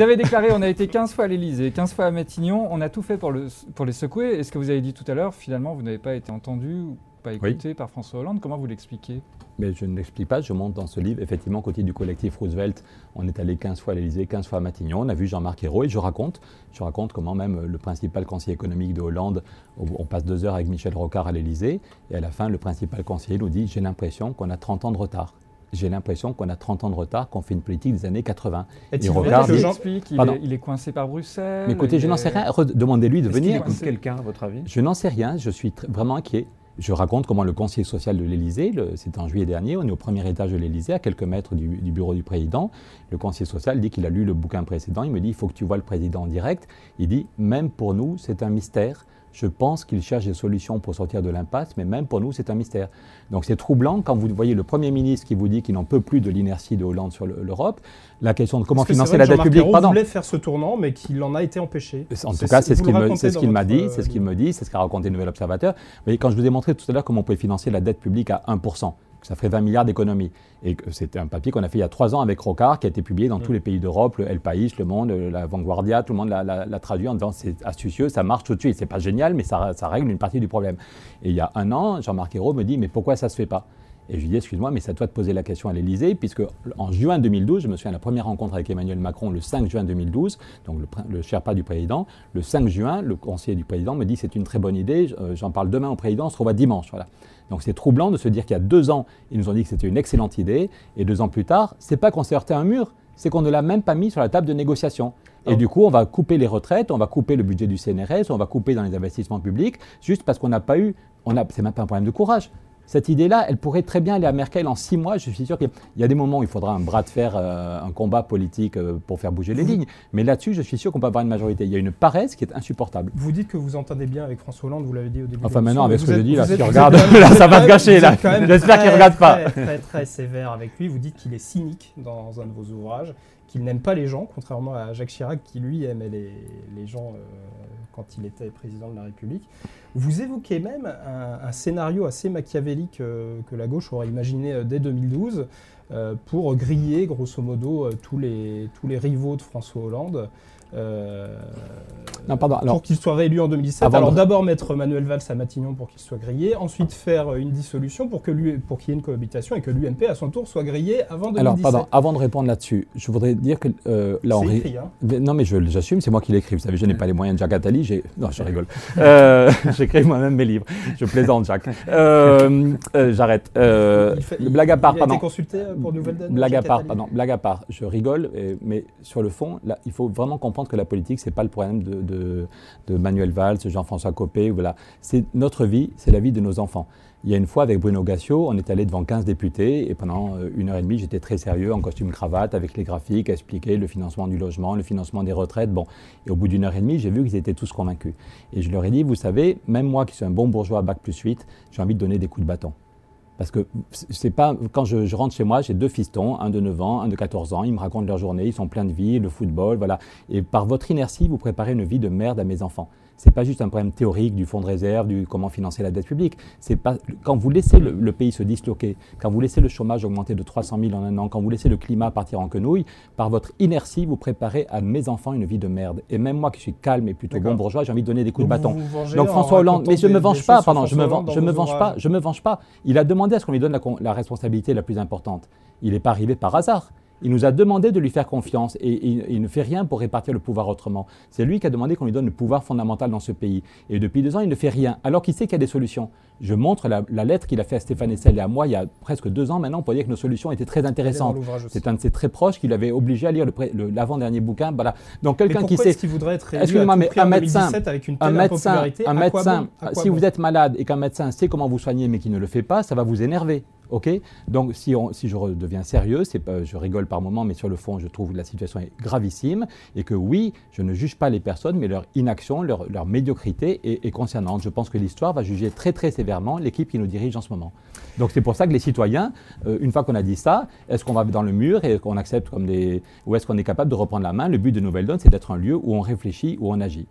Vous avez déclaré, on a été 15 fois à l'Élysée, 15 fois à Matignon, on a tout fait pour les secouer. Et ce que vous avez dit tout à l'heure, finalement, vous n'avez pas été entendu ou pas écouté par François Hollande. Comment vous l'expliquez ? Mais je ne l'explique pas, je montre dans ce livre, effectivement, au côté du collectif Roosevelt, on est allé 15 fois à l'Élysée, 15 fois à Matignon, on a vu Jean-Marc Ayrault et je raconte comment même le principal conseiller économique de Hollande, on passe 2 heures avec Michel Rocard à l'Élysée, et à la fin, le principal conseiller nous dit « j'ai l'impression qu'on a 30 ans de retard ». J'ai l'impression qu'on a 30 ans de retard, qu'on fait une politique des années 80. Et Rocard explique, il est coincé par Bruxelles. Mais écoutez, je n'en sais rien, demandez-lui de venir. Est-ce qu'il écoute quelqu'un, à votre avis ? Je n'en sais rien, je suis vraiment inquiet. Je raconte comment le conseiller social de l'Élysée, c'était en juillet dernier, on est au premier étage de l'Élysée, à quelques mètres du bureau du président. Le conseiller social dit qu'il a lu le bouquin précédent, il me dit « il faut que tu vois le président en direct ». Il dit « même pour nous, c'est un mystère ». Je pense qu'il cherche des solutions pour sortir de l'impasse, mais même pour nous, c'est un mystère. Donc c'est troublant quand vous voyez le Premier ministre qui vous dit qu'il n'en peut plus de l'inertie de Hollande sur l'Europe. La question de comment financer la dette publique. Jean-Marc Ayrault voulait faire ce tournant, mais qu'il en a été empêché. En tout cas, c'est ce qu'il m'a dit, c'est ce qu'il me dit, c'est ce qu'a raconté le Nouvel Observateur. Mais quand je vous ai montré tout à l'heure comment on pouvait financer la dette publique à 1%, ça ferait 20 milliards d'économies. Et c'était un papier qu'on a fait il y a 3 ans avec Rocard, qui a été publié dans tous les pays d'Europe, le El País, Le Monde, la Vanguardia, tout le monde l'a traduit en disant c'est astucieux, ça marche tout de suite. C'est pas génial, mais ça règle une partie du problème. Et il y a 1 an, Jean-Marc Ayrault me dit mais pourquoi ça se fait pas ? Et je lui dis, excuse-moi, mais c'est à toi de poser la question à l'Élysée, puisque en juin 2012, je me souviens de la première rencontre avec Emmanuel Macron le 5 juin 2012, donc le Sherpa du président. Le 5 juin, le conseiller du président me dit, c'est une très bonne idée, j'en parle demain au président, on se revoit dimanche. Voilà. Donc c'est troublant de se dire qu'il y a 2 ans, ils nous ont dit que c'était une excellente idée, et 2 ans plus tard, c'est pas qu'on s'est heurté à un mur, c'est qu'on ne l'a même pas mis sur la table de négociation. Et du coup, on va couper les retraites, on va couper le budget du CNRS, on va couper dans les investissements publics, juste parce qu'on n'a pas eu, c'est même pas un problème de courage. Cette idée-là, elle pourrait très bien aller à Merkel en 6 mois. Je suis sûr qu'il y a des moments où il faudra un bras de fer, un combat politique pour faire bouger les lignes. Mais là-dessus, je suis sûr qu'on peut avoir une majorité. Il y a une paresse qui est insupportable. Vous dites que vous entendez bien avec François Hollande, vous l'avez dit au début. Enfin maintenant, avec ce que je dis, là, s'il regarde, là, ça va se gâcher. Là. J'espère qu'il ne regarde pas. Très sévère avec lui. Vous dites qu'il est cynique dans un de vos ouvrages, qu'il n'aime pas les gens, contrairement à Jacques Chirac, qui lui aimait les gens quand il était président de la République. Vous évoquez même un scénario assez machiavélique que la gauche aurait imaginé dès 2012 pour griller, grosso modo, tous les rivaux de François Hollande. Pour qu'il soit réélu en 2017. Alors d'abord mettre Manuel Valls à Matignon pour qu'il soit grillé, ensuite faire une dissolution pour qu'il y ait une cohabitation et que l'UMP à son tour soit grillé avant 2017. Alors avant de répondre là-dessus, je voudrais dire que là c'est écrit, hein. Non mais j'assume, c'est moi qui l'écris. Vous savez, je n'ai pas les moyens de Jacques Attali. Non, je rigole. J'écris moi-même mes livres. Je plaisante, Jacques. J'arrête. Blague à part, il a été consulté pour Nouvelle Donne. Blague à part. Je rigole, mais sur le fond, là, il faut vraiment comprendre que la politique, c'est pas le problème de Manuel Valls, Jean-François Copé, voilà. C'est notre vie, c'est la vie de nos enfants. Il y a une fois, avec Bruno Gassio, on est allé devant 15 députés et pendant 1h30, j'étais très sérieux, en costume cravate, avec les graphiques, à expliquer le financement du logement, le financement des retraites. Bon. Et au bout d'1h30, j'ai vu qu'ils étaient tous convaincus. Et je leur ai dit, vous savez, même moi qui suis un bon bourgeois à Bac+8, j'ai envie de donner des coups de bâton. Parce que c'est pas, quand je rentre chez moi, j'ai 2 fistons, un de 9 ans, un de 14 ans, ils me racontent leur journée, ils sont pleins de vie, le football, voilà. Et par votre inertie, vous préparez une vie de merde à mes enfants. C'est pas juste un problème théorique du fonds de réserve, du comment financer la dette publique. C'est pas, quand vous laissez le pays se disloquer, quand vous laissez le chômage augmenter de 300 000 en un an, quand vous laissez le climat partir en quenouille, par votre inertie, vous préparez à mes enfants une vie de merde. Et même moi qui suis calme et plutôt bon bourgeois, j'ai envie de donner des coups de bâton. Donc François Hollande, mais je me venge pas, pardon, je me venge pas. Il a demandé à ce qu'on lui donne la responsabilité la plus importante. Il n'est pas arrivé par hasard. Il nous a demandé de lui faire confiance et il ne fait rien pour répartir le pouvoir autrement. C'est lui qui a demandé qu'on lui donne le pouvoir fondamental dans ce pays. Et depuis 2 ans, il ne fait rien, alors qu'il sait qu'il y a des solutions. Je montre la lettre qu'il a fait à Stéphane Hessel et à moi il y a presque 2 ans maintenant pour dire que nos solutions étaient très intéressantes. C'est un de ses très proches qui l'avait obligé à lire l'avant-dernier bouquin. Voilà. Donc quelqu'un qui sait. Est-ce qu'il voudrait être réélu à tout prix en 2017 avec une telle impopularité ? Un médecin, si vous êtes malade et qu'un médecin sait comment vous soigner mais qui ne le fait pas, ça va vous énerver. Okay, donc si je redeviens sérieux, je rigole par moments, mais sur le fond, je trouve que la situation est gravissime et que oui, je ne juge pas les personnes, mais leur inaction, leur médiocrité est concernante. Je pense que l'histoire va juger très très sévèrement l'équipe qui nous dirige en ce moment. Donc c'est pour ça que les citoyens, une fois qu'on a dit ça, est-ce qu'on va dans le mur et qu'on accepte ou est-ce qu'on est capable de reprendre la main ? Le but de Nouvelle Donne, c'est d'être un lieu où on réfléchit, où on agit.